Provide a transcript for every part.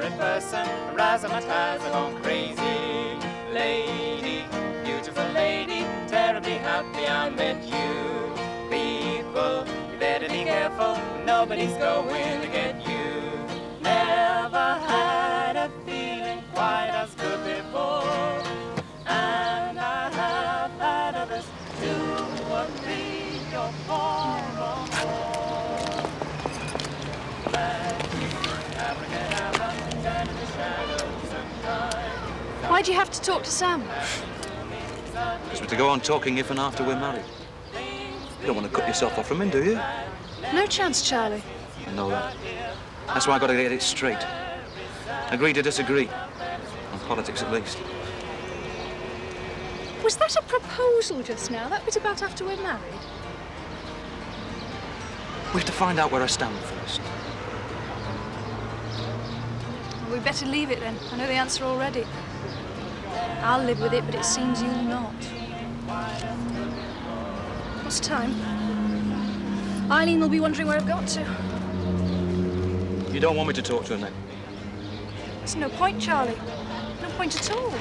in person. Razzmatazz, I've gone crazy. Lady, beautiful lady, terribly happy I met you. People, you better be careful, nobody's going to get you. Never had a feeling quite as good before. And I have had others 2 or 3 or 4 or more. Why'd you have to talk to Sam? Because we're to go on talking if and after we're married. You don't want to cut yourself off from him, do you? No chance, Charlie. I know that. That's why I've got to get it straight. Agree to disagree. On politics, at least. Was that a proposal just now? That bit about after we're married? We have to find out where I stand first. Well, we'd better leave it then. I know the answer already. I'll live with it, but it seems you'll not. What's the time? Eileen will be wondering where I've got to. You don't want me to talk to him, then? There's no point, Charlie. No point at all.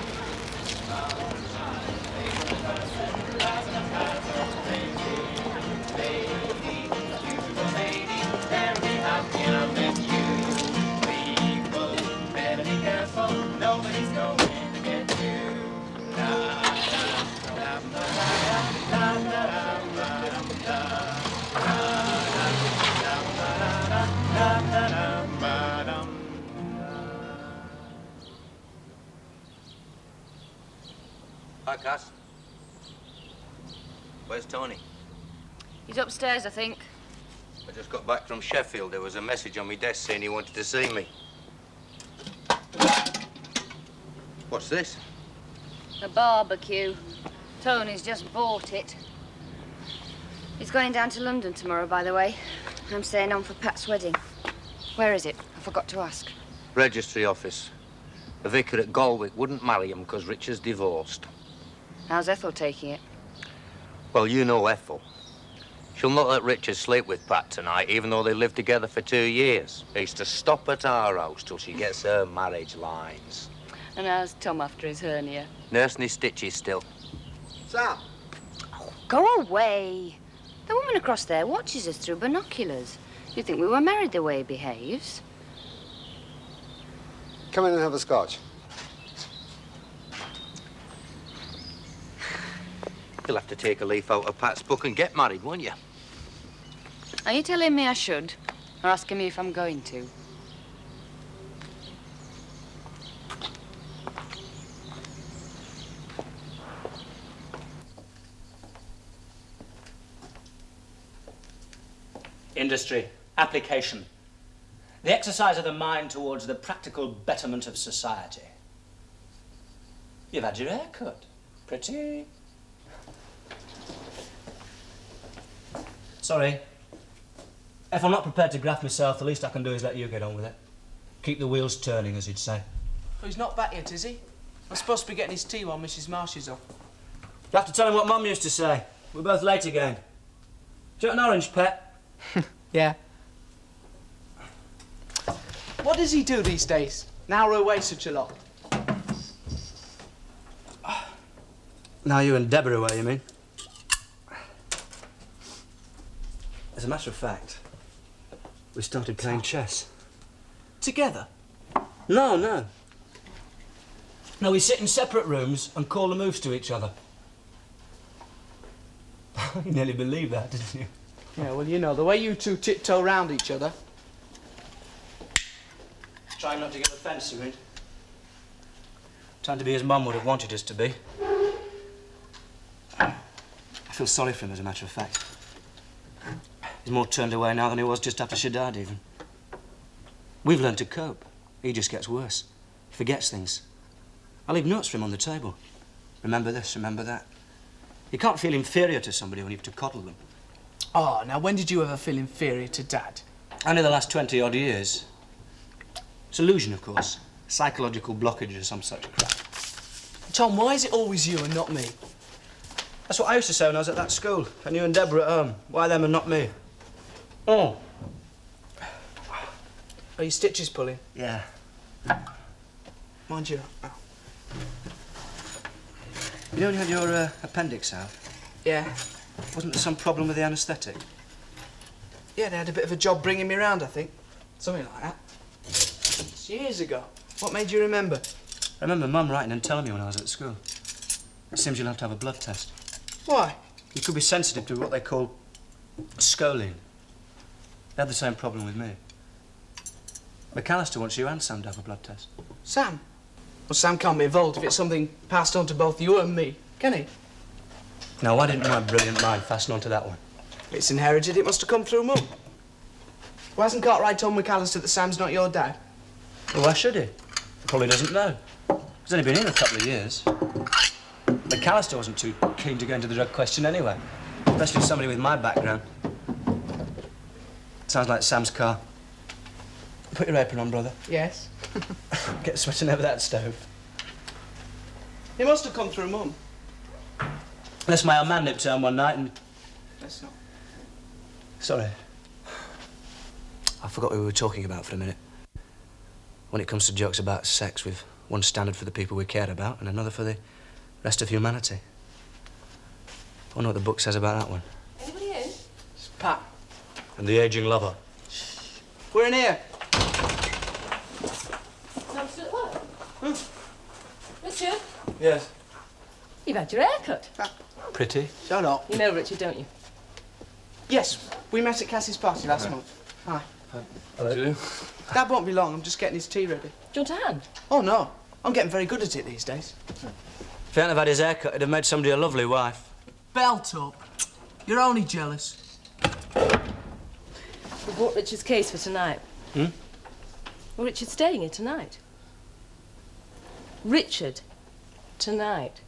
Nobody's going to get you. Hi, Cass. Where's Tony? He's upstairs, I think. I just got back from Sheffield. There was a message on my desk saying he wanted to see me. What's this? A barbecue. Tony's just bought it. He's going down to London tomorrow, by the way. I'm staying on for Pat's wedding. Where is it? I forgot to ask. Registry office. The vicar at Galwick wouldn't marry him because Richard's divorced. How's Ethel taking it? Well, you know Ethel. She'll not let Richard sleep with Pat tonight, even though they lived together for 2 years. He's to stop at our house till she gets her marriage lines. And how's Tom after his hernia? Nursing his stitches still. Sam! Oh, go away. The woman across there watches us through binoculars. You'd think we were married the way he behaves. Come in and have a scotch. You'll have to take a leaf out of Pat's book and get married, won't you? Are you telling me I should? Or asking me if I'm going to? Industry, application. The exercise of the mind towards the practical betterment of society. You've had your hair cut. Pretty. Sorry. If I'm not prepared to graft myself, the least I can do is let you get on with it. Keep the wheels turning, as you'd say. Oh, he's not back yet, is he? I'm supposed to be getting his tea while Mrs. Marsh is off. You have to tell him what Mum used to say. We're both late again. Do you want an orange, Pet? Yeah. What does he do these days? Narrow away such a lot. Now you and Deborah away, you mean? As a matter of fact, we started playing chess. Together? No. No, we sit in separate rooms and call the moves to each other. You nearly believed that, didn't you? Yeah, well, you know, the way you two tiptoe round each other. Trying not to get offence, you mean? Trying to be as Mum would have wanted us to be. I feel sorry for him, as a matter of fact. He's more turned away now than he was just after she died, even. We've learned to cope. He just gets worse. He forgets things. I leave notes for him on the table. Remember this, remember that. You can't feel inferior to somebody when you have to coddle them. Oh, now when did you ever feel inferior to Dad? Only the last 20-odd years. It's illusion, of course. Psychological blockage or some such crap. Tom, why is it always you and not me? That's what I used to say when I was at that school. And you and Deborah at home. Why them and not me? Oh. Are your stitches pulling? Yeah. Mind you. Oh. You know when you had your appendix out? Yeah. Wasn't there some problem with the anaesthetic? Yeah, they had a bit of a job bringing me round, I think. Something like that. It's years ago. What made you remember? I remember Mum writing and telling me when I was at school. It seems you'll have to have a blood test. Why? You could be sensitive to what they call scoline. They had the same problem with me. McAllister wants you and Sam to have a blood test. Sam? Well, Sam can't be involved if it's something passed on to both you and me, can he? Now, why didn't my brilliant mind fasten onto that one? It's inherited. It must have come through Mum. Why hasn't Cartwright told McAllister that Sam's not your dad? Well, why should he? He probably doesn't know. He's only been here a couple of years. McAllister wasn't too keen to go into the drug question anyway, especially somebody with my background. Sounds like Sam's car. Put your apron on, brother. Yes. Get sweating over that stove. It must have come through Mum. Unless my old man nipped down one night and... That's not... Sorry. I forgot what we were talking about for a minute. When it comes to jokes about sex, we've one standard for the people we cared about and another for the rest of humanity. I wonder what the book says about that one. Anybody in? It's Pat. And the aging lover. We're in here. Sam's still at work? Richard, Yes. you've had your hair cut. Pretty. Shut up. You know Richard, don't you? Yes, we met at Cassie's party last month. Hi. Hello. That won't be long. I'm just getting his tea ready. Do you want a hand? Oh, no. I'm getting very good at it these days. If he hadn't have had his hair cut, he'd have made somebody a lovely wife. Belt up. You're only jealous. We bought Richard's case for tonight. Hmm? Well, Richard's staying here tonight. Richard, tonight.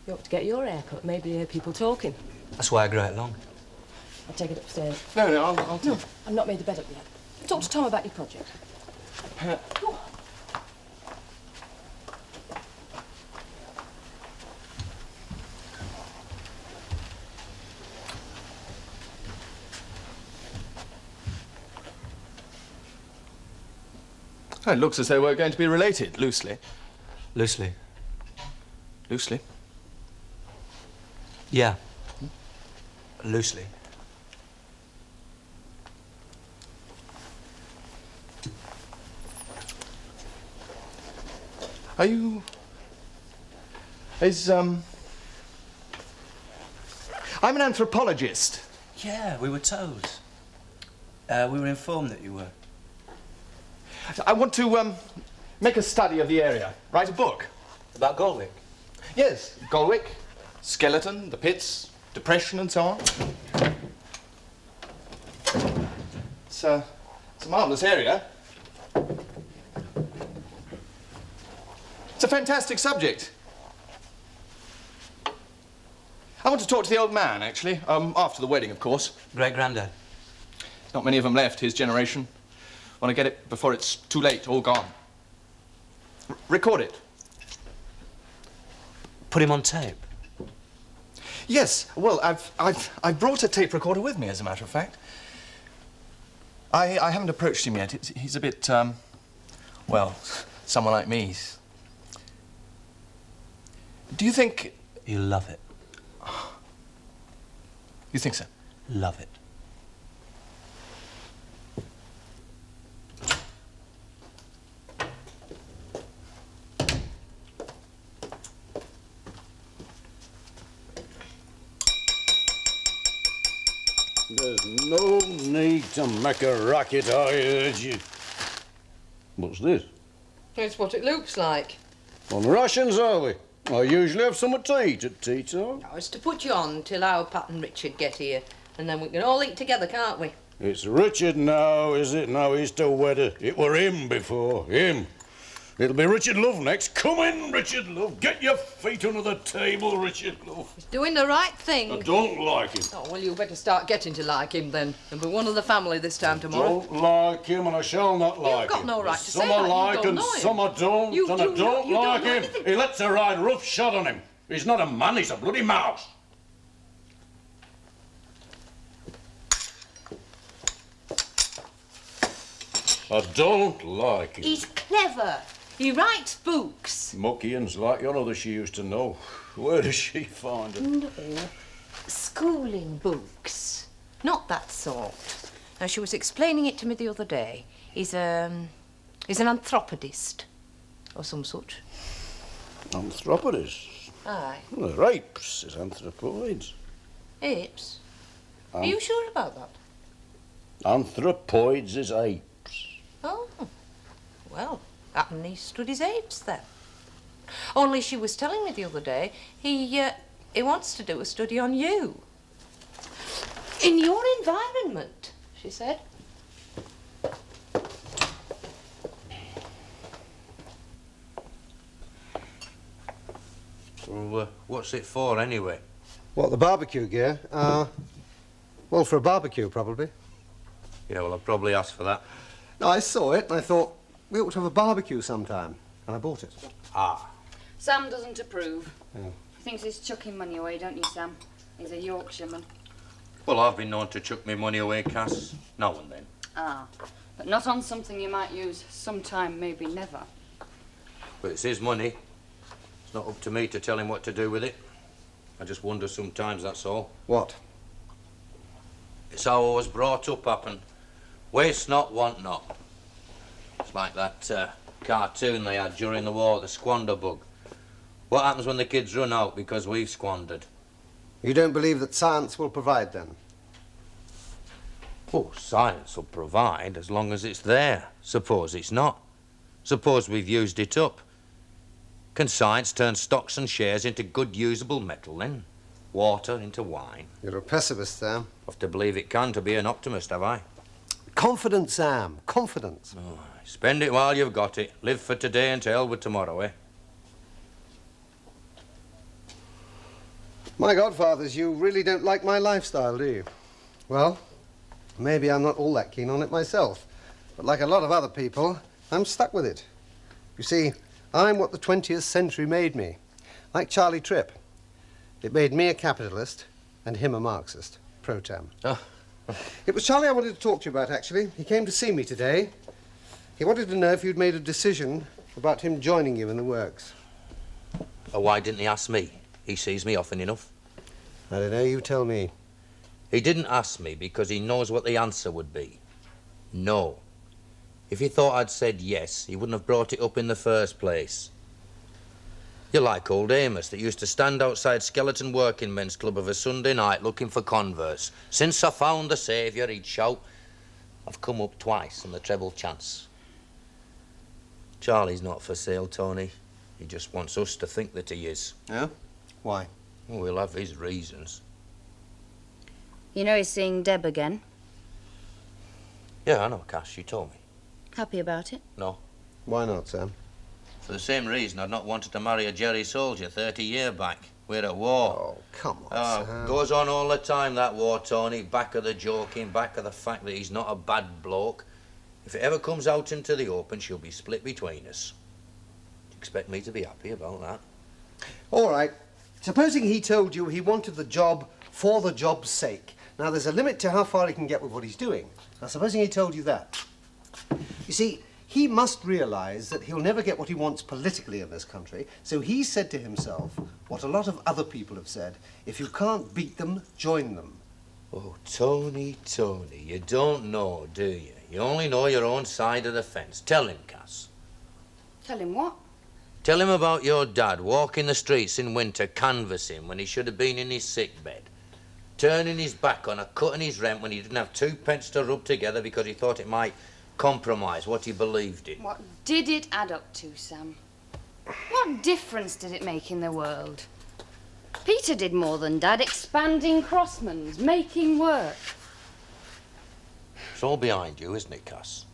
You ought to get your hair cut, maybe hear people talking. That's why I grow it long. I'll take it upstairs. No, I'll No, I've not made the bed up yet. Talk to Tom about your project. Go on. It looks as though we're going to be related, loosely. Loosely. Loosely? Yeah. Loosely. Are you... I'm an anthropologist. Yeah, we were told. We were informed that you were. I want to, make a study of the area. Write a book. About Galwick? Yes, Galwick, Skeleton, the pits, depression and so on. It's a marvellous area. It's a fantastic subject. I want to talk to the old man, actually. After the wedding, of course. Great-granddad. Not many of them left, his generation. Want to get it before it's too late, all gone. Record it. Put him on tape. Yes, well, I've brought a tape recorder with me, as a matter of fact. I haven't approached him yet. He's a bit, well, someone like me. Do you think... You'll love it. You think so? Love it. There's no need to make a racket, I urge you. What's this? It's what it looks like. On rations, are we? I usually have some to eat at tea time. No, it's to put you on till our Pat and Richard get here, and then we can all eat together, can't we? It's Richard now, is it? Now he's to wedder. It were him before, him. It'll be Richard Love next. Come in, Richard Love. Get your feet under the table, Richard Love. He's doing the right thing. I don't like him. Oh, well, you better start getting to like him then. He'll be one of the family this time tomorrow. Don't like him, and I shall not like him. You've got no right to say some that. I You like don't and know him. some I don't, You and I do don't not- you don't like know him. anything. He lets her ride roughshod on him. He's not a man, he's a bloody mouse. I don't like him. He's clever. He writes books. Muckians like your other she used to know. Where does she find them? No, schooling books. Not that sort. Now, she was explaining it to me the other day. He's an anthropodist. Or some such. Anthropodist? Aye. Well, they're apes is anthropoids. Apes? Are you sure about that? Anthropoids is apes. Oh. Well, happen he studies apes then. Only she was telling me the other day he wants to do a study on you. In your environment, she said. Well, what's it for, anyway? What, the barbecue gear? Well, for a barbecue, probably. Yeah, well, I'll probably ask for that. No, I saw it and I thought, we ought to have a barbecue sometime. And I bought it. Ah. Sam doesn't approve. Oh. He thinks he's chucking money away, don't you, Sam? He's a Yorkshireman. Well, I've been known to chuck me money away, Cass. Now and then. Ah, but not on something you might use sometime, maybe never. But it's his money. It's not up to me to tell him what to do with it. I just wonder sometimes, that's all. What? It's how I was brought up, happen. Waste not, want not. It's like that cartoon they had during the war, the squander bug. What happens when the kids run out because we've squandered? You don't believe that science will provide, then? Oh, science will provide as long as it's there. Suppose it's not. Suppose we've used it up. Can science turn stocks and shares into good usable metal then? Water into wine? You're a pessimist, Sam. Have to believe it can to be an optimist, have I? Confidence, Sam. Confidence. Oh, spend it while you've got it. Live for today and to hell with tomorrow, eh? My godfathers, you really don't like my lifestyle, do you? Well, maybe I'm not all that keen on it myself. But like a lot of other people, I'm stuck with it. You see, I'm what the 20th century made me. Like Charlie Tripp. It made me a capitalist and him a Marxist. Pro tem. Oh. It was Charlie I wanted to talk to you about, actually. He came to see me today. He wanted to know if you'd made a decision about him joining you in the works. Oh, why didn't he ask me? He sees me often enough. I don't know, you tell me. He didn't ask me because he knows what the answer would be. No. If he thought I'd said yes, he wouldn't have brought it up in the first place. You're like old Amos that used to stand outside Skeleton Working Men's Club of a Sunday night looking for converts. Since I found the Saviour, he'd shout, I've come up twice on the treble chance. Charlie's not for sale, Tony. He just wants us to think that he is. Yeah? Why? Well, he'll have his reasons. You know he's seeing Deb again. Yeah, I know, Cass. She told me. Happy about it? No. Why not, Sam? For the same reason I'd not wanted to marry a Jerry soldier 30 years back. We're at war. Oh, come on, Sam. Goes on all the time, that war, Tony. Back of the joking, back of the fact that he's not a bad bloke. If it ever comes out into the open, she'll be split between us. Do you expect me to be happy about that? All right. Supposing he told you he wanted the job for the job's sake. Now, there's a limit to how far he can get with what he's doing. Now, supposing he told you that. You see, he must realise that he'll never get what he wants politically in this country, so he said to himself what a lot of other people have said, if you can't beat them, join them. Oh, Tony, Tony, you don't know, do you? You only know your own side of the fence. Tell him, Cass. Tell him what? Tell him about your dad walking the streets in winter canvassing when he should have been in his sick bed. Turning his back on a cutting his rent when he didn't have 2 pence to rub together because he thought it might compromise what he believed in. What did it add up to, Sam? What difference did it make in the world? Peter did more than Dad, expanding Crossman's, making work. It's all behind you, isn't it, Cass?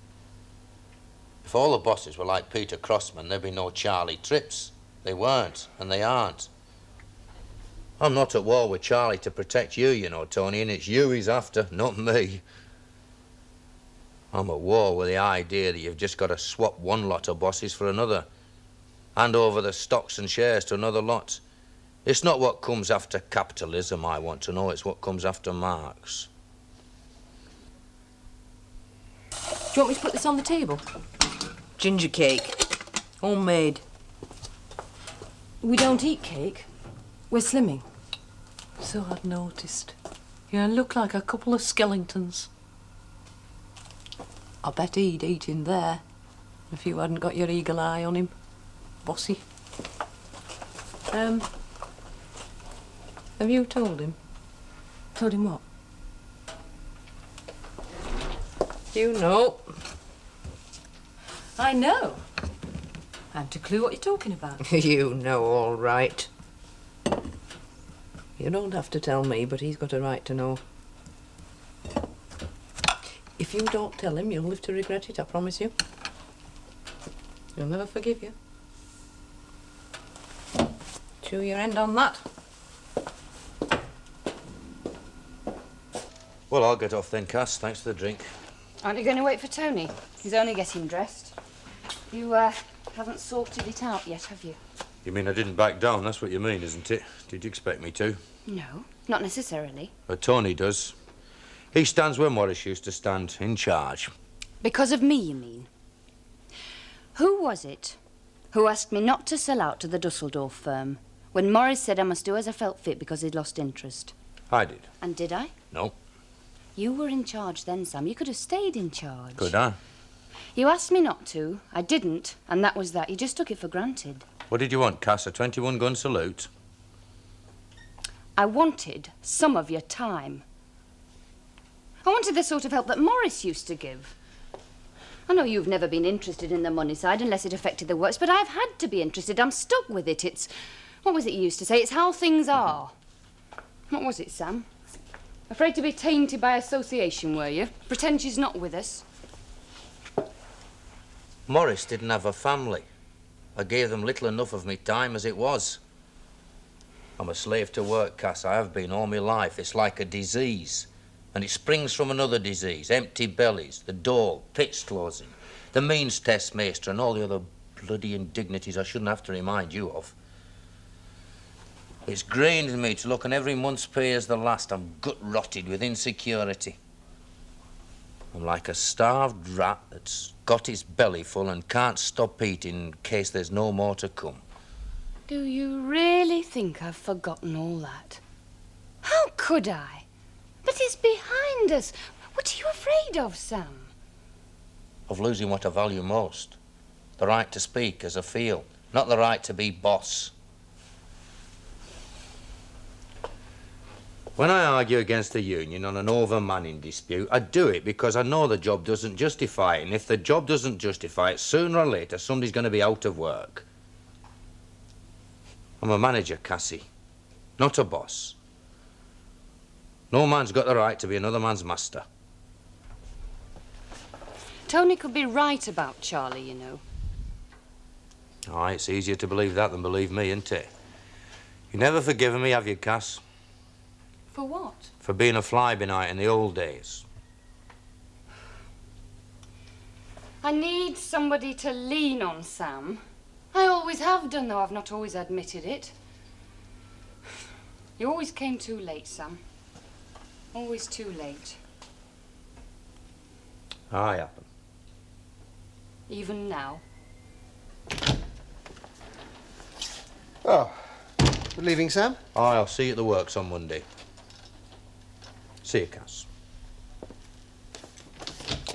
If all the bosses were like Peter Crossman, there'd be no Charlie Tripps. They weren't, and they aren't. I'm not at war with Charlie to protect you, you know, Tony, and it's you he's after, not me. I'm at war with the idea that you've just got to swap one lot of bosses for another. Hand over the stocks and shares to another lot. It's not what comes after capitalism I want to know, it's what comes after Marx. you want me to put this on the table? Ginger cake. Homemade. We don't eat cake. We're slimming. So I'd noticed. You look like a couple of skeletons. I bet he'd eat in there if you hadn't got your eagle eye on him. Bossy. Have you told him? Told him what? You know. I know. I haven't a clue what you're talking about. You know all right. You don't have to tell me, but he's got a right to know. If you don't tell him, you'll live to regret it, I promise you. He'll never forgive you. Chew your end on that. Well, I'll get off then, Cass. Thanks for the drink. Aren't you going to wait for Tony? He's only getting dressed. You, haven't sorted it out yet, have you? You mean I didn't back down? That's what you mean, isn't it? Did you expect me to? No, not necessarily. But Tony does. He stands where Morris used to stand, in charge. Because of me, you mean? Who was it who asked me not to sell out to the Dusseldorf firm when Morris said I must do as I felt fit because he'd lost interest? I did. And did I? No. You were in charge then, Sam. You could have stayed in charge. Could I? You asked me not to. I didn't, and that was that. You just took it for granted. What did you want, Cass? A 21-gun salute? I wanted some of your time. I wanted the sort of help that Morris used to give. I know you've never been interested in the money side unless it affected the works, but I've had to be interested. I'm stuck with it. It's... What was it you used to say? It's how things are. What was it, Sam? Afraid to be tainted by association, were you? Pretend she's not with us. Morris didn't have a family. I gave them little enough of me time as it was. I'm a slave to work, Cass. I have been all my life. It's like a disease. And it springs from another disease. Empty bellies, the dole, pitch closing, the means test maester, and all the other bloody indignities I shouldn't have to remind you of. It's grained in me to look on every month's pay as the last. I'm gut-rotted with insecurity. I'm like a starved rat that's got its belly full and can't stop eating in case there's no more to come. Do you really think I've forgotten all that? How could I? But it's behind us. What are you afraid of, Sam? Of losing what I value most. The right to speak as I feel, not the right to be boss. When I argue against the union on an overmanning dispute, I do it because I know the job doesn't justify it. And if the job doesn't justify it, sooner or later somebody's going to be out of work. I'm a manager, Cassie, not a boss. No man's got the right to be another man's master. Tony could be right about Charlie, you know. Aye, it's easier to believe that than believe me, isn't it? You never forgiven me, have you, Cass? For what? For being a fly-by-night in the old days. I need somebody to lean on, Sam. I always have done, though I've not always admitted it. You always came too late, Sam. Always too late. Aye, happen. Even now. Oh, we're leaving, Sam? Aye, I'll see you at the works on Monday. See you, Cass.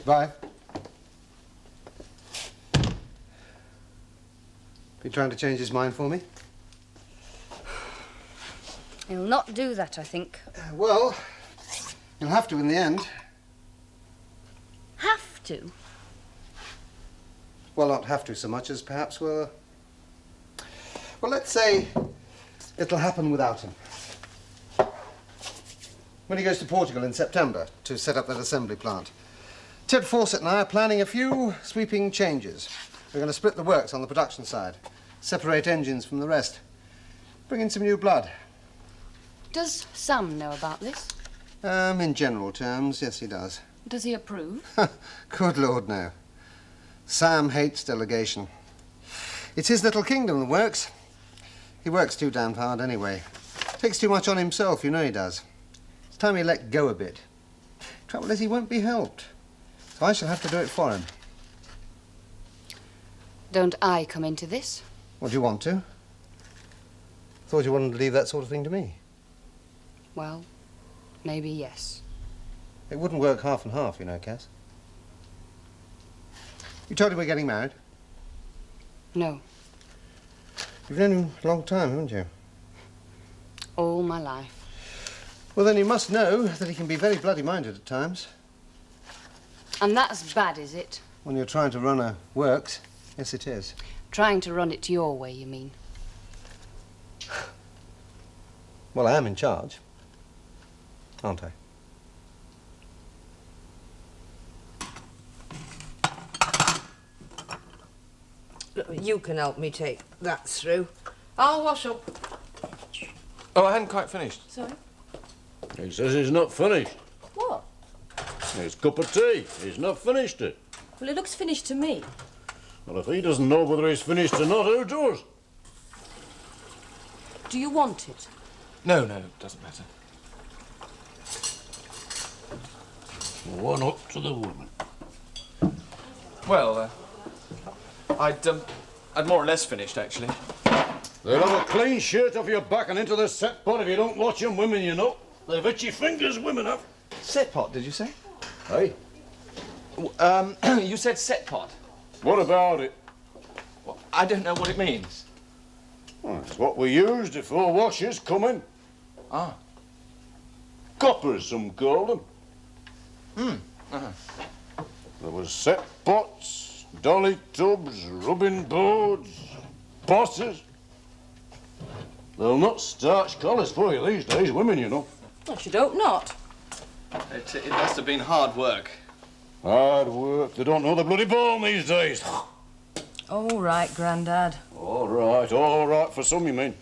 Bye. Be trying to change his mind for me? He'll not do that, I think. Well, he'll have to in the end. Have to? Well, not have to so much as perhaps well, let's say it'll happen without him. When he goes to Portugal in September to set up that assembly plant, Ted Fawcett and I are planning a few sweeping changes. We're going to split the works on the production side, separate engines from the rest, bring in some new blood. Does Sam know about this? In general terms, yes, he does. Does he approve? Good Lord, no. Sam hates delegation. It's his little kingdom, the works. He works too damn hard anyway. Takes too much on himself, you know he does. It's time he let go a bit. Trouble is, he won't be helped. I shall have to do it for him. Don't I come into this? Well, do you want to? Thought you wanted to leave that sort of thing to me. Well, maybe yes. It wouldn't work half and half, you know, Cass. You told him we're getting married? No. You've known him a long time, haven't you? All my life. Well, then you must know that he can be very bloody-minded at times. And that's bad, is it? When you're trying to run a works, yes, it is. Trying to run it your way, you mean? Well, I am in charge, aren't I? You can help me take that through. I'll wash up. Oh, I hadn't quite finished. Sorry? He says he's not finished. What? His cup of tea. He's not finished it. Well, it looks finished to me. Well, if he doesn't know whether he's finished or not, who does? Do you want it? No, it doesn't matter. One up to the woman. Well, I'd more or less finished, actually. They'll have a clean shirt off your back and into the set pot if you don't watch them women, you know. They've itchy fingers, women have. Set pot, did you say? Hey? You said set pot. What about it? Well, I don't know what it means. Well, it's what we used before washers come in. Ah. Coppers, some call them. There was set pots, dolly tubs, rubbing boards, potters. They'll not starch collars for you these days, women, you know. I should hope not. It must have been hard work. Hard work. They don't know the bloody bone these days. All right, Grandad. All right for some, you mean.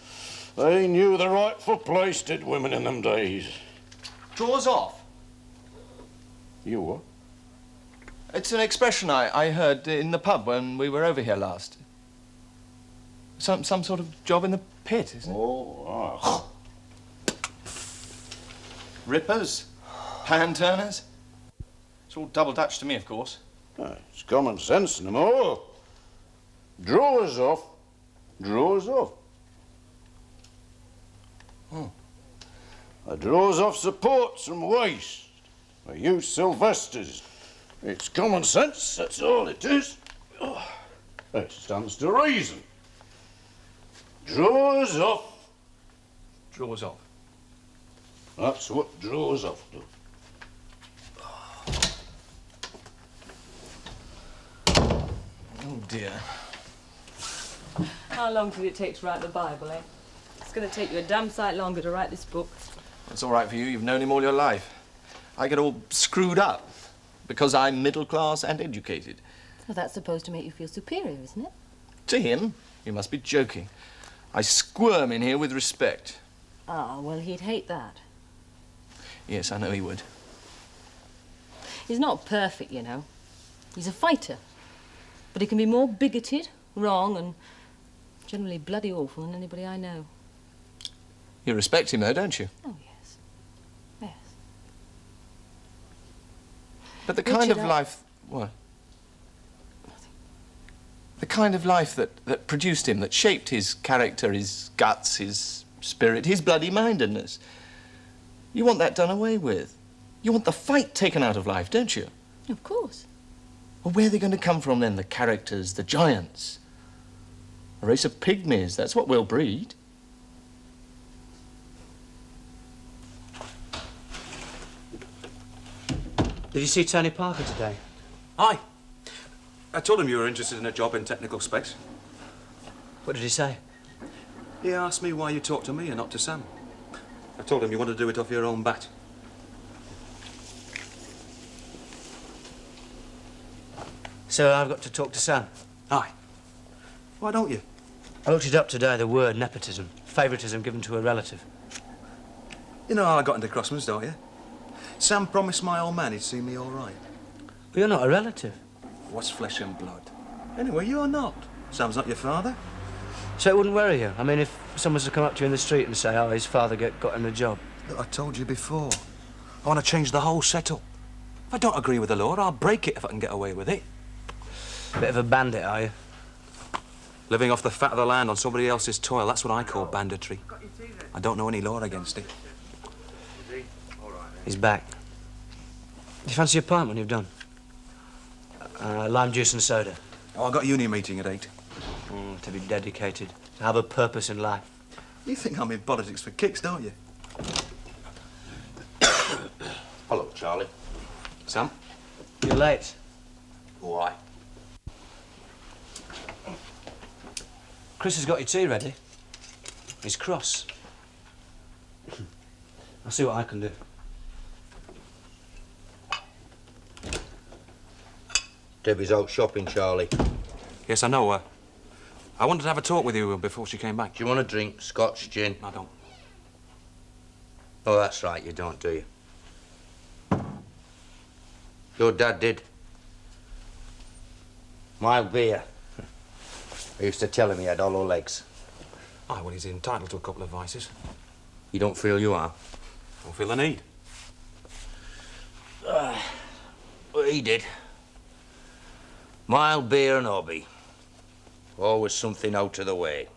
They knew the rightful place, did women in them days. Drawers off? You what? It's an expression I heard in the pub when we were over here last. Some sort of job in the pit, isn't it? Oh, Rippers? Pan-turners? It's all double Dutch to me, of course. It's common sense no more. Drawers off. Drawers off. A drawers off supports from waist. I use Sylvester's. It's common sense, that's all it is. It stands to reason. Drawers off. Drawers off. That's what drawers off do. Oh, dear. How long did it take to write the Bible, eh? It's going to take you a damn sight longer to write this book. It's all right for you. You've known him all your life. I get all screwed up because I'm middle class and educated. Well, that's supposed to make you feel superior, isn't it? To him, you must be joking. I squirm in here with respect. Ah, well, he'd hate that. Yes, I know he would. He's not perfect, you know. He's a fighter. But he can be more bigoted, wrong, and generally bloody awful than anybody I know. You respect him, though, don't you? Oh, yes. Yes. But the kind of Richard, life... What? The kind of life that produced him, that shaped his character, his guts, his spirit, his bloody-mindedness. You want that done away with. You want the fight taken out of life, don't you? Of course. Well, where are they going to come from, then, the characters, the giants? A race of pygmies, that's what we'll breed. Did you see Tony Parker today? Aye. I told him you were interested in a job in technical specs. What did he say? He asked me why you talked to me and not to Sam. I told him you wanted to do it off your own bat. So I've got to talk to Sam? Aye. Why don't you? I looked it up today, the word nepotism. Favouritism given to a relative. You know how I got into Crossman's, don't you? Sam promised my old man he'd see me all right. But you're not a relative. What's flesh and blood? Anyway, you're not. Sam's not your father. So it wouldn't worry you? I mean, if someone was to come up to you in the street and say, oh, his father got him a job. Look, I told you before. I want to change the whole setup. If I don't agree with the law, I'll break it if I can get away with it. Bit of a bandit, are you? Living off the fat of the land on somebody else's toil, that's what I call banditry. I don't know any law against it. He's back. Do you fancy a pint when you've done? Lime juice and soda. Oh, I've got a union meeting at 8. To be dedicated, to have a purpose in life. You think I'm in politics for kicks, don't you? Hello, Charlie. Sam? You're late. Why? Chris has got your tea ready. He's cross. I'll see what I can do. Debbie's out shopping, Charlie. Yes, I know her. I wanted to have a talk with you before she came back. Do you want a drink? Scotch, gin? I don't. Oh, that's right, you don't, do you? Your dad did. Mild beer. I used to tell him he had hollow legs. Aye, well, he's entitled to a couple of vices. You don't feel you are? Don't feel the need. Well, he did. Mild beer and hobby. Always something out of the way.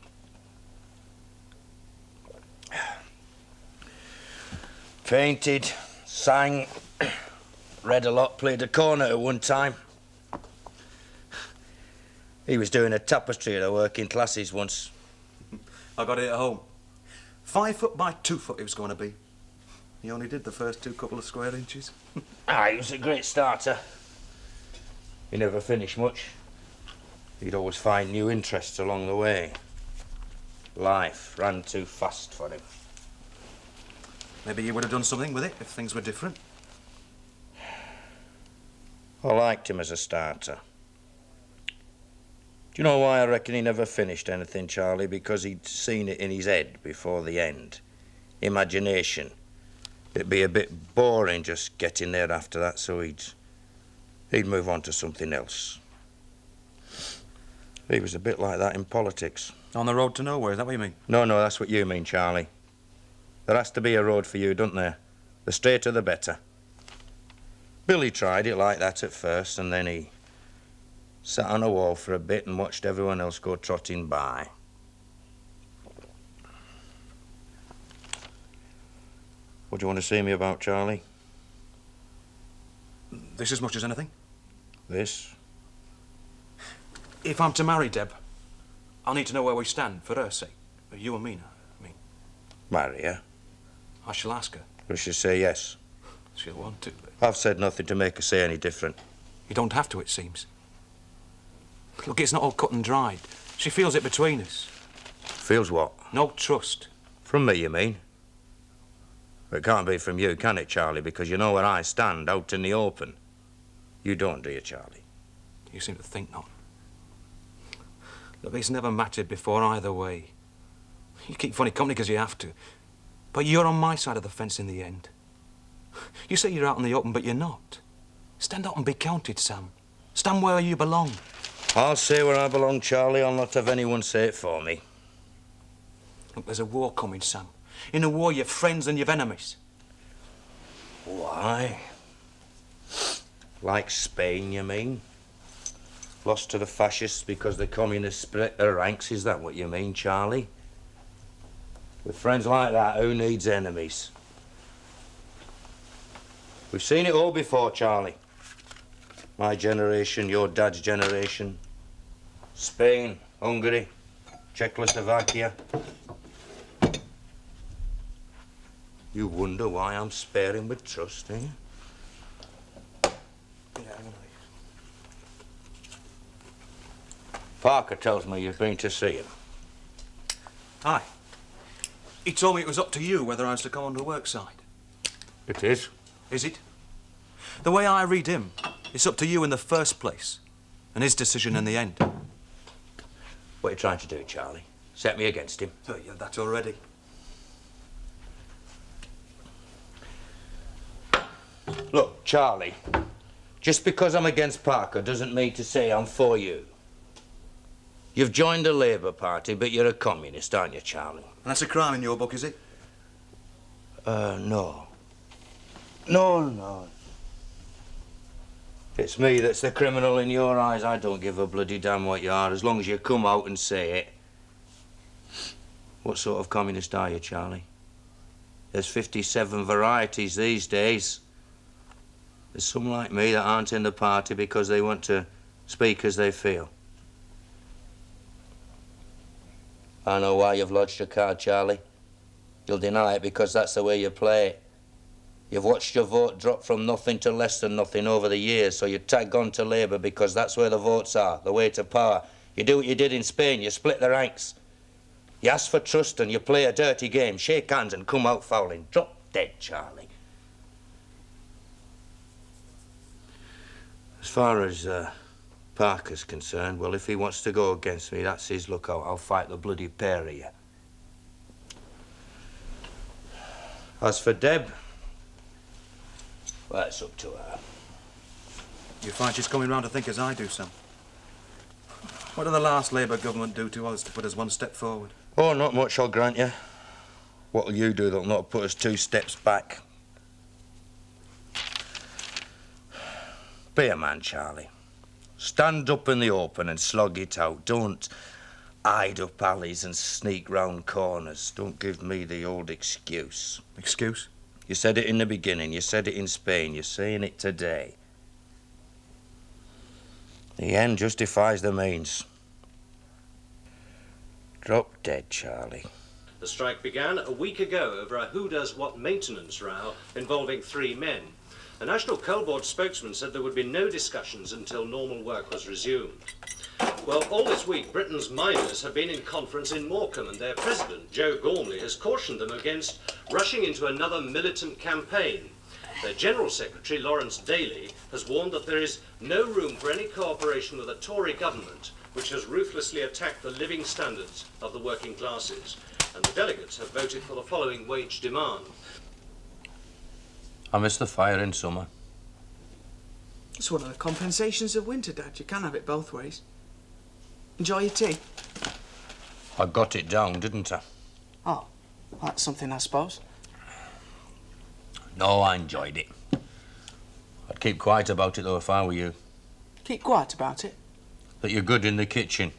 Painted, sang, read a lot, played a cornet at one time. He was doing a tapestry at the working classes once. I got it at home. 5 foot by 2 foot it was going to be. He only did the first 2 couple of square inches. He was a great starter. He never finished much. He'd always find new interests along the way. Life ran too fast for him. Maybe you would have done something with it if things were different. I liked him as a starter. Do you know why I reckon he never finished anything, Charlie? Because he'd seen it in his head before the end. Imagination. It'd be a bit boring just getting there after that, so he'd move on to something else. He was a bit like that in politics. On the road to nowhere, is that what you mean? No, that's what you mean, Charlie. There has to be a road for you, doesn't there? The straighter the better. Billy tried it like that at first, and then he sat on a wall for a bit and watched everyone else go trotting by. What do you want to see me about, Charlie? This as much as anything? This? If I'm to marry Deb, I'll need to know where we stand, for her sake. You and me, I mean. Marry her? I shall ask her. Will she say yes? She'll want to. I've said nothing to make her say any different. You don't have to, it seems. Look, it's not all cut and dried. She feels it between us. Feels what? No trust. From me, you mean? It can't be from you, can it, Charlie? Because you know where I stand, out in the open. You don't, do you, Charlie? You seem to think not. Look, it's never mattered before either way. You keep funny company because you have to. But you're on my side of the fence in the end. You say you're out in the open, but you're not. Stand up and be counted, Sam. Stand where you belong. I'll say where I belong, Charlie. I'll not have anyone say it for me. Look, there's a war coming, Sam. In a war, you've friends and you've enemies. Why? Like Spain, you mean? Lost to the fascists because the communists split their ranks, is that what you mean, Charlie? With friends like that, who needs enemies? We've seen it all before, Charlie. My generation, your dad's generation. Spain, Hungary, Czechoslovakia. You wonder why I'm sparing with trust, eh? Parker tells me you've been to see him. Aye. He told me it was up to you whether I was to come on the work side. It is. Is it? The way I read him, it's up to you in the first place, and his decision in the end. What are you trying to do, Charlie? Set me against him? Oh, yeah, that already. Look, Charlie, just because I'm against Parker doesn't mean to say I'm for you. You've joined the Labour Party, but you're a communist, aren't you, Charlie? And that's a crime in your book, is it? No. No. It's me that's the criminal in your eyes. I don't give a bloody damn what you are, as long as you come out and say it. What sort of communist are you, Charlie? There's 57 varieties these days. There's some like me that aren't in the party because they want to speak as they feel. I know why you've lodged a card, Charlie. You'll deny it because that's the way you play it. You've watched your vote drop from nothing to less than nothing over the years, so you tag on to Labour because that's where the votes are, the way to power. You do what you did in Spain, you split the ranks. You ask for trust and you play a dirty game, shake hands and come out fouling. Drop dead, Charlie. As far as Parker's concerned, well, if he wants to go against me, that's his lookout. I'll fight the bloody pair of you. As for Deb, well, it's up to her. You find she's coming round to think as I do, Sam? What did the last Labour government do to us to put us one step forward? Oh, not much, I'll grant you. What'll you do that'll not put us 2 steps back? Be a man, Charlie. Stand up in the open and slog it out. Don't hide up alleys and sneak round corners. Don't give me the old excuse. Excuse? You said it in the beginning. You said it in Spain. You're saying it today. The end justifies the means. Drop dead, Charlie. The strike began a week ago over a who-does-what maintenance row involving 3 men. A National Coal Board spokesman said there would be no discussions until normal work was resumed. Well, all this week, Britain's miners have been in conference in Morecambe, and their president, Joe Gormley, has cautioned them against rushing into another militant campaign. Their General Secretary, Lawrence Daly, has warned that there is no room for any cooperation with a Tory government which has ruthlessly attacked the living standards of the working classes. And the delegates have voted for the following wage demand. I miss the fire in summer. It's one of the compensations of winter, Dad. You can have it both ways. Enjoy your tea. I got it down, didn't I? Oh, that's something, I suppose. No, I enjoyed it. I'd keep quiet about it, though, if I were you. Keep quiet about it? That you're good in the kitchen.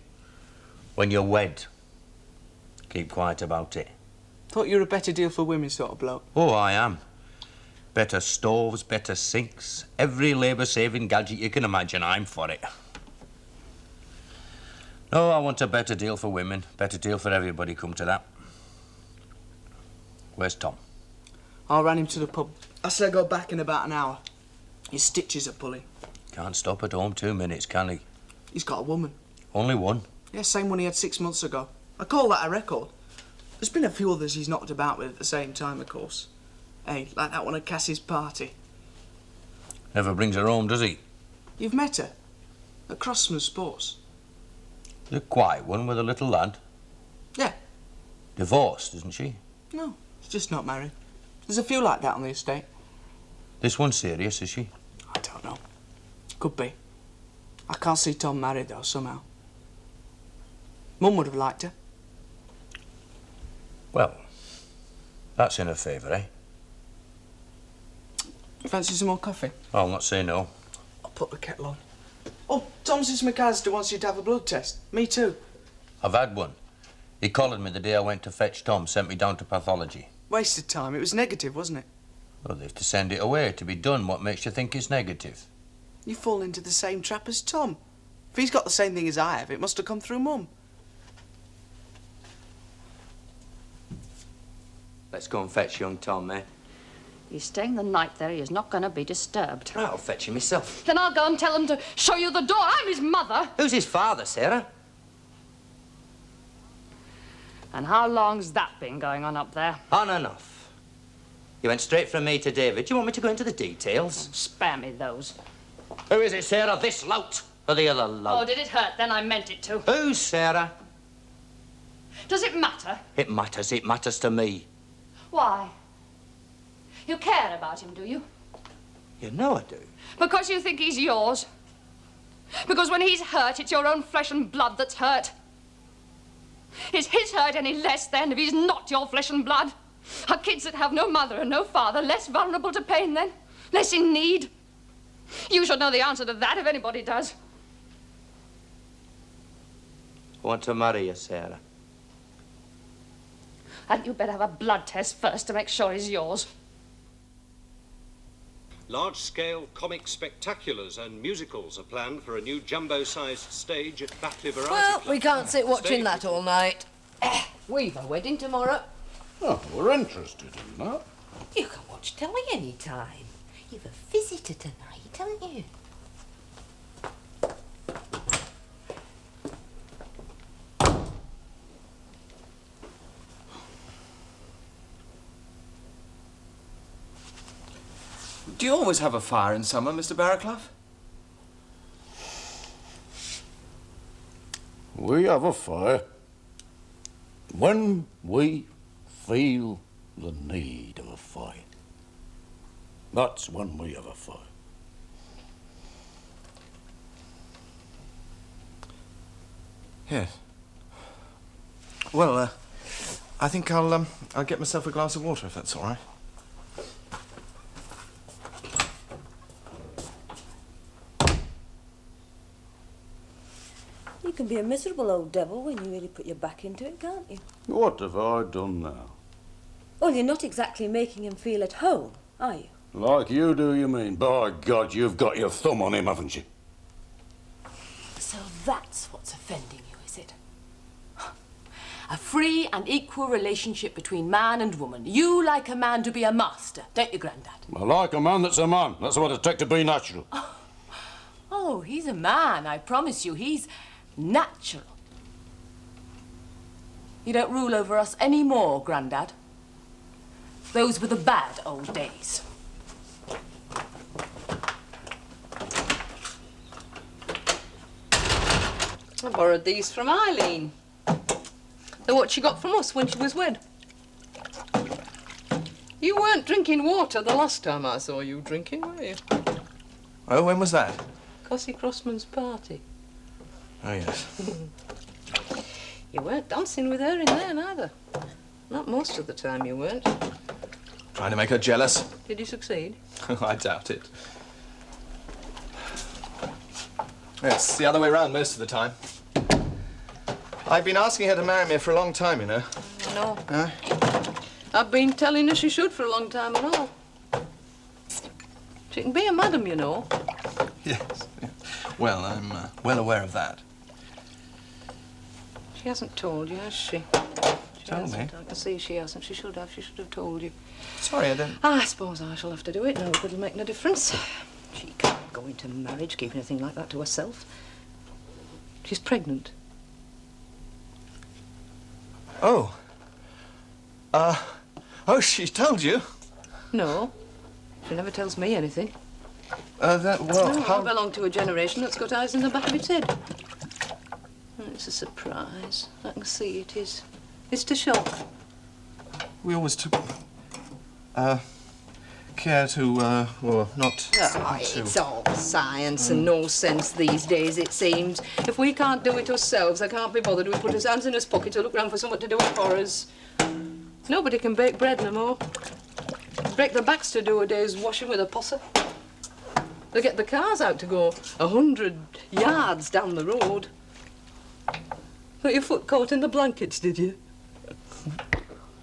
When you're wed. Keep quiet about it. Thought you were a better deal for women sort of bloke. Oh, I am. Better stoves, better sinks. Every labour-saving gadget you can imagine, I'm for it. No, I want a better deal for women. Better deal for everybody, come to that. Where's Tom? I ran him to the pub. I said I'd go back in about an hour. His stitches are pulling. Can't stop at home 2 minutes, can he? He's got a woman. Only one? Yeah, same one he had 6 months ago. I call that a record. There's been a few others he's knocked about with at the same time, of course. Hey, like that one at Cassie's party. Never brings her home, does he? You've met her? At Crossman Sports. The quiet one with a little lad? Yeah. Divorced, isn't she? No, she's just not married. There's a few like that on the estate. This one's serious, is she? I don't know. Could be. I can't see Tom married, though, somehow. Mum would have liked her. Well, that's in her favour, eh? Fancy some more coffee? I'll not say no. I'll put the kettle on. Oh, Tom says McAllister wants you to have a blood test. Me too. I've had one. He collared me the day I went to fetch Tom, sent me down to pathology. Wasted time. It was negative, wasn't it? Well, they have to send it away to be done. What makes you think it's negative? You fall into the same trap as Tom. If he's got the same thing as I have, it must have come through Mum. Let's go and fetch young Tom, eh? He's staying the night there. He is not going to be disturbed. I'll fetch him myself. Then I'll go and tell him to show you the door. I'm his mother. Who's his father, Sarah? And how long's that been going on up there? On and off. You went straight from me to David. Do you want me to go into the details? Spare me those. Who is it, Sarah? This lout or the other lout? Oh, did it hurt? Then I meant it to. Who's Sarah? Does it matter? It matters. It matters to me. Why? You care about him, do you? You know I do. Because you think he's yours? Because when he's hurt, it's your own flesh and blood that's hurt? Is his hurt any less, then, if he's not your flesh and blood? Are kids that have no mother and no father less vulnerable to pain, then? Less in need? You should know the answer to that if anybody does. I want to marry you, Sarah. And you better have a blood test first to make sure he's yours. Large-scale comic spectaculars and musicals are planned for a new jumbo-sized stage at Batley Variety Well, Club. we can't sit watching Stage that all night. We've a wedding tomorrow. Oh, we're interested in that. You can watch telly any time. You've a visitor tonight, haven't you? Do you always have a fire in summer, Mr. Barraclough? We have a fire when we feel the need of a fire. That's when we have a fire. Yes. Well, I think I'll get myself a glass of water if that's all right. You can be a miserable old devil when you really put your back into it, can't you? What have I done now? Well, you're not exactly making him feel at home, are you? Like you do, you mean? By God, you've got your thumb on him, haven't you? So that's what's offending you, is it? A free and equal relationship between man and woman. You like a man to be a master, don't you, Grandad? I like a man that's a man. That's what it takes to be natural. Oh, he's a man, I promise you. He's natural. You don't rule over us any more, Grandad. Those were the bad old days. I borrowed these from Eileen. They're what she got from us when she was wed. You weren't drinking water the last time I saw you drinking, were you? Oh, when was that? Cossie Crossman's party. Oh, yes. You weren't dancing with her in there, neither. Not most of the time you weren't. Trying to make her jealous? Did you succeed? I doubt it. It's the other way round most of the time. I've been asking her to marry me for a long time, you know. I know. I've been telling her she should for a long time and all. She can be a madam, you know. Yes. Well, I'm well aware of that. She hasn't told you, has she? Told me? I can see she hasn't. She should have. She should have told you. Sorry, I don't... I suppose I shall have to do it. No, it'll make no difference. She can't go into marriage keeping a thing like that to herself. She's pregnant. Oh. Oh, she told you? No. She never tells me anything. Well, No, how... I belong to a generation that's got eyes in the back of its head. It's a surprise. I can see it is. It's to show. We always took... care to, well, not... Oh, it's all science and no sense these days, it seems. If we can't do it ourselves, I can't be bothered. We put his hands in his pocket to look round for someone to do it for us. Nobody can bake bread no more. Break their backs to do a day's washing with a posser. They get the cars out to go 100 yards down the road. Got your foot caught in the blankets, did you?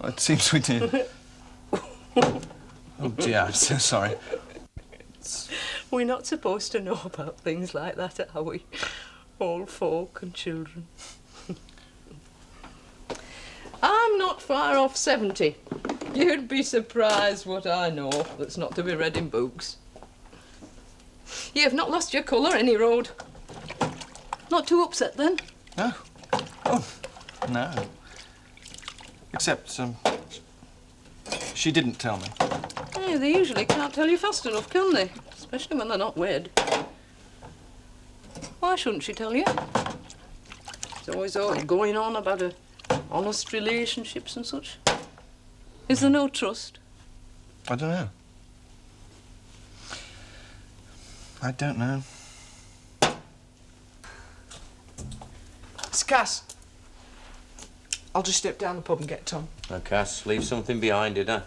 It seems we did. Oh, dear, I'm so sorry. We're not supposed to know about things like that, are we? Old folk and children. I'm not far off 70. You'd be surprised what I know that's not to be read in books. You've not lost your colour any road. Not too upset, then? No. Oh, no. Except, she didn't tell me. Yeah, they usually can't tell you fast enough, can they? Especially when they're not wed. Why shouldn't she tell you? There's always all going on about honest relationships and such. Is there no trust? I don't know. I don't know. It's Cass. I'll just step down the pub and get Tom. Now, Cass, leave something behind, did I?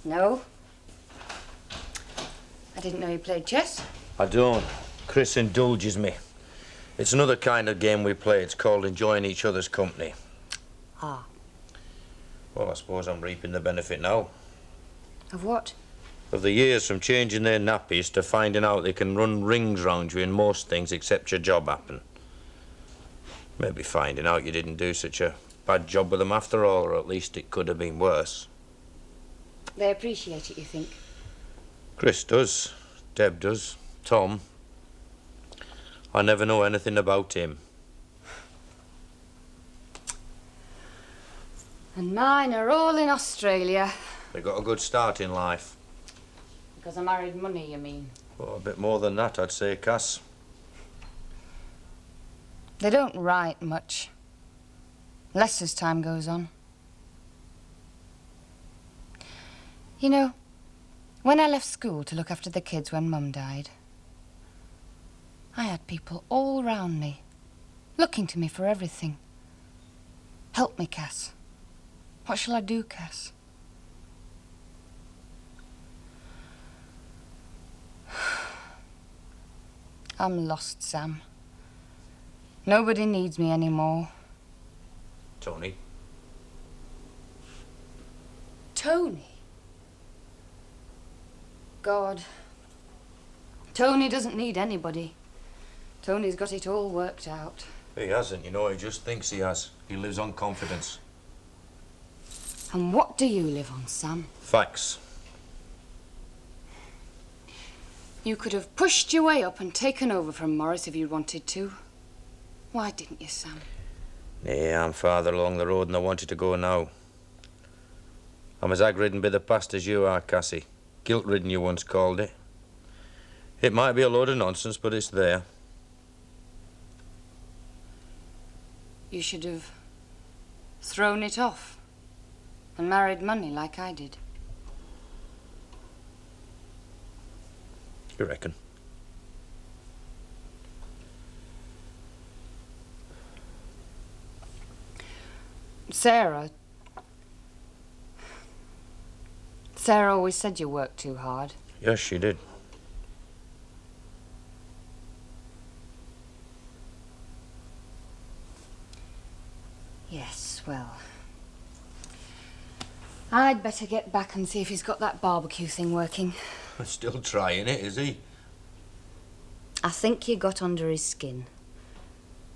No. I didn't know you played chess. I don't. Chris indulges me. It's another kind of game we play. It's called enjoying each other's company. Ah. Well, I suppose I'm reaping the benefit now. Of what? Of the years from changing their nappies to finding out they can run rings round you in most things except your job happen. Maybe finding out you didn't do such a bad job with them after all, or at least it could have been worse. They appreciate it, you think? Chris does. Deb does. Tom. I never know anything about him. And mine are all in Australia. They got a good start in life. Because I married money, you mean? Well, a bit more than that, I'd say, Cass. They don't write much. Less as time goes on. You know, when I left school to look after the kids when Mum died, I had people all round me, looking to me for everything. Help me, Cass. What shall I do, Cass? I'm lost, Sam. Nobody needs me anymore. Tony? Tony? God. Tony doesn't need anybody. Tony's got it all worked out. He hasn't, you know, he just thinks he has. He lives on confidence. And what do you live on, Sam? Facts. You could have pushed your way up and taken over from Morris if you wanted to. Why didn't you, Sam? Yeah, I'm farther along the road than I wanted to go now. I'm as ag-ridden by the past as you are, Cassie. Guilt-ridden, you once called it. It might be a load of nonsense, but it's there. You should have thrown it off and married money like I did. You reckon? Sarah always said you worked too hard. Yes, she did. Yes, well, I'd better get back and see if he's got that barbecue thing working. Still trying it, is he? I think you got under his skin.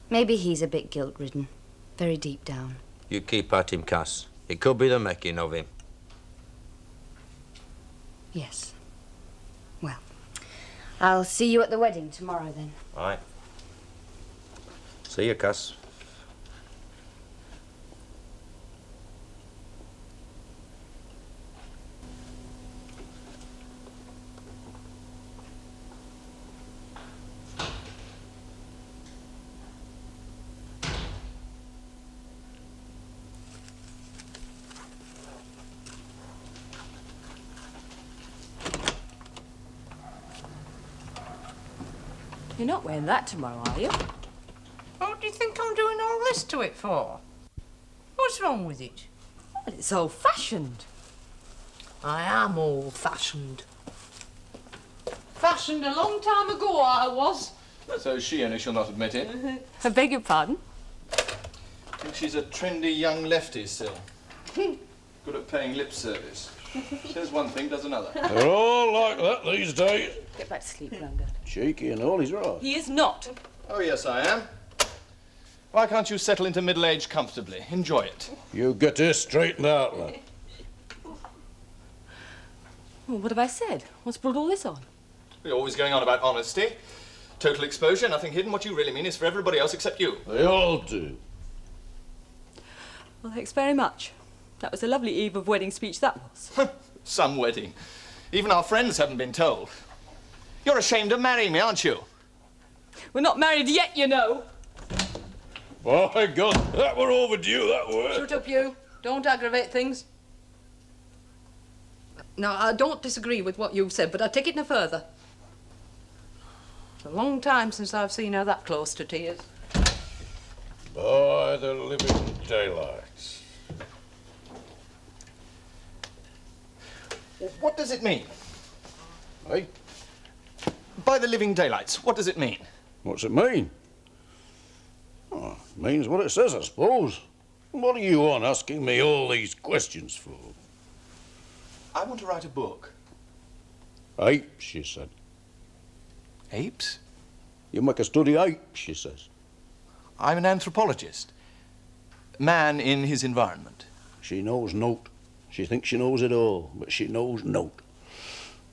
Maybe he's a bit guilt-ridden, very deep down. You keep at him, Cass. It could be the making of him. Yes. Well, I'll see you at the wedding tomorrow, then. All right. See you, Cass. You're not wearing that tomorrow, are you? What do you think I'm doing all this to it for? What's wrong with it? Well, it's old-fashioned. I am old-fashioned. Fashioned a long time ago, I was. So is she, only she'll not admit it. I beg your pardon? I think she's a trendy young lefty still. Good at paying lip service. Says one thing, does another. They're all like that these days. Get back to sleep, Grandad. Cheeky and all, he's right. He is not. Oh, yes, I am. Why can't you settle into middle age comfortably? Enjoy it. You get this straightened out, lad. Well, what have I said? What's brought all this on? You're always going on about honesty. Total exposure, nothing hidden. What you really mean is for everybody else except you. They all do. Well, thanks very much. That was a lovely eve of wedding speech, that was. Some wedding. Even our friends haven't been told. You're ashamed of marrying me, aren't you? We're not married yet, you know. By God, that were overdue, that were. Shut up, you. Don't aggravate things. Now, I don't disagree with what you've said, but I take it no further. It's a long time since I've seen her that close to tears. By the living daylights. What does it mean? Hey? By the living daylights, what does it mean? What's it mean? Oh, it means what it says, I suppose. What are you on asking me all these questions for? I want to write a book. Apes, she said. Apes? You make her study apes, she says. I'm an anthropologist. Man in his environment. She knows naught. She thinks she knows it all, but she knows naught.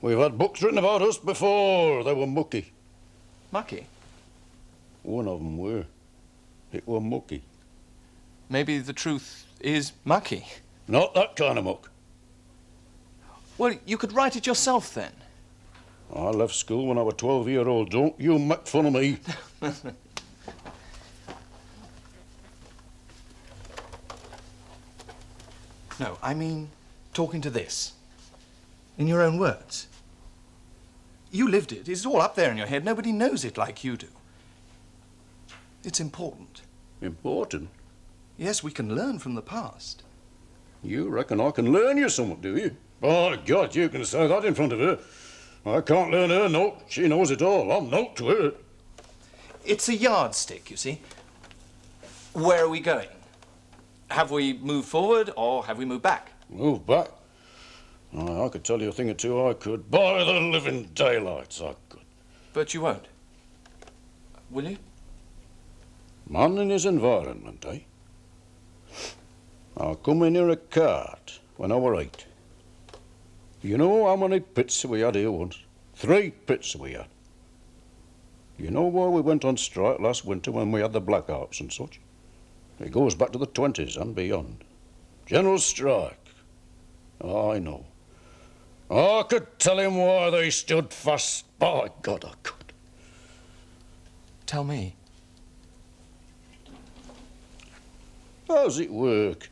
We've had books written about us before. They were mucky. Mucky? One of them were. It were mucky. Maybe the truth is mucky. Not that kind of muck. Well, you could write it yourself then. I left school when I was 12-year-old. Don't you make fun of me. No, I mean talking to this. In your own words. You lived it. It's all up there in your head. Nobody knows it like you do. It's important. Important? Yes, we can learn from the past. You reckon I can learn you something, do you? By God, you can say that in front of her. I can't learn her naught. She knows it all. I'm naught to her. It's a yardstick, you see. Where are we going? Have we moved forward or have we moved back? Move back? I could tell you a thing or two, I could. By the living daylights, I could. But you won't. Will you? Man in his environment, eh? I come in here a cart when I were 8. You know how many pits we had here once? 3 pits we had. You know why we went on strike last winter when we had the blackouts and such? It goes back to the 20s and beyond. General strike. Oh, I know. I could tell him why they stood fast. By God, I could. Tell me. How's it work?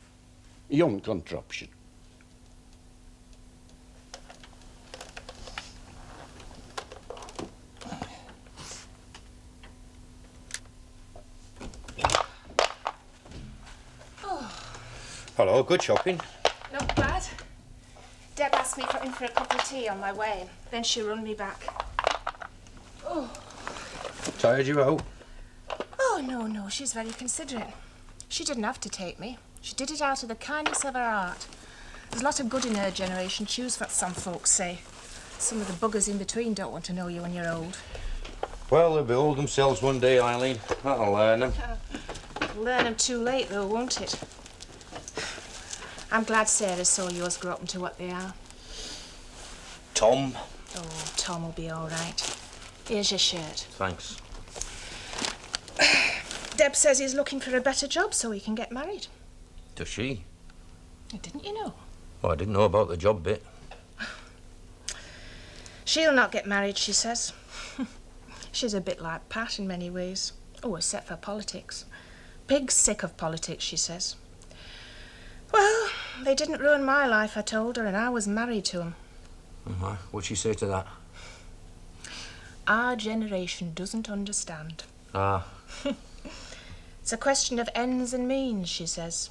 Young contraption. Hello, good shopping. Not bad. Deb asked me in for a cup of tea on my way. Then she run me back. Oh. Tired you out? Oh, no, she's very considerate. She didn't have to take me. She did it out of the kindness of her heart. There's a lot of good in her generation, choose what some folks say. Some of the buggers in between don't want to know you when you're old. Well, they'll behold themselves one day, Eileen. That'll learn them. Learn them too late, though, won't it? I'm glad Sarah saw yours grow up into what they are. Tom. Oh, Tom will be all right. Here's your shirt. Thanks. Deb says he's looking for a better job so he can get married. Does she? Didn't you know? Oh, I didn't know about the job bit. She'll not get married, she says. She's a bit like Pat in many ways. Oh, except for politics. Pig's sick of politics, she says. Well, they didn't ruin my life, I told her, and I was married to him. What'd she say to that? Our generation doesn't understand. Ah. It's a question of ends and means, she says.